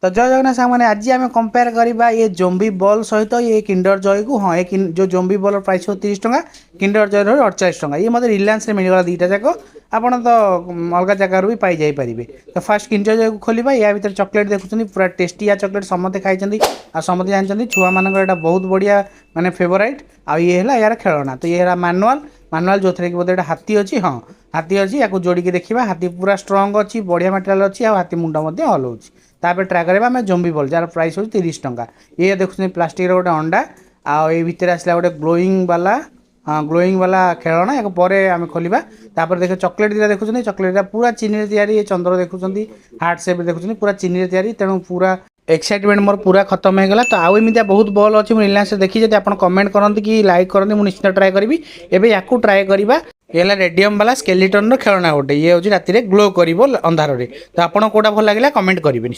तो जय जगन्नाथ साग मैंने आज आम कंपेयर करवा ये जोम्बी बॉल सहित ये किंडर जॉय को। हाँ ये जो जोम्बी बॉल प्राइस हो 30 टंका, किंडर जॉय 48 टंका। ये मतलब रिलायंस मिलगला दुईटा जाक। आपड़ तो अलग जगार भी पाई जाई पारे। तो फास्ट किंडर जॉय को खोलिबा। या भीतर चॉकलेट देखुं पूरा टेस्टी या चॉकलेट समस्त खाई आ समस्त जानते छुआ मान बहुत बढ़िया माने फेवराइट। आ ये है यार खेलना। तो ये मैनुआल मैनुआल जो थे कि बोधे हाथी अच्छी। हाँ हाथी अच्छी या जोड़िकी देखा। हाथी पूरा स्ट्रंग अच्छी, बढ़िया मटेरियल अच्छी। आ हाथी मुंड हलाऊँ। तापर ट्राए करवा आम जोम्बी बॉल जार प्राइस हो 30 टंका। ये देखुं प्लास्टिक गोटे अंडा आई भितर आसला गोटे ग्लोइंग वाला। हाँ ग्लोइंग वाला खेलना या पर आम खोलिबा। तापर देख चॉकलेट दिटा देखुं। चॉकलेट पूरा चीनी तैयारी। चंद्र देखुं हार्ट सेप देखुं पूरा चीनी तैयारी। तेणु पूरा एक्साइटमेंट मोर पूरा खत्म हो गला। तो आउ एमती बहुत बॉल अच्छी रिलायंस देखी। जब आप कमेंट करते कि लाइक करते मुझे निश्चित ट्राए करी। एवं या ट्राए करवा। ये रेडियम वाला स्केलेटन खेलना गोटे। ये हूँ राति ग्लो कर अंधार। तो आपको कौटा भल लगे कमेंट करेंगे।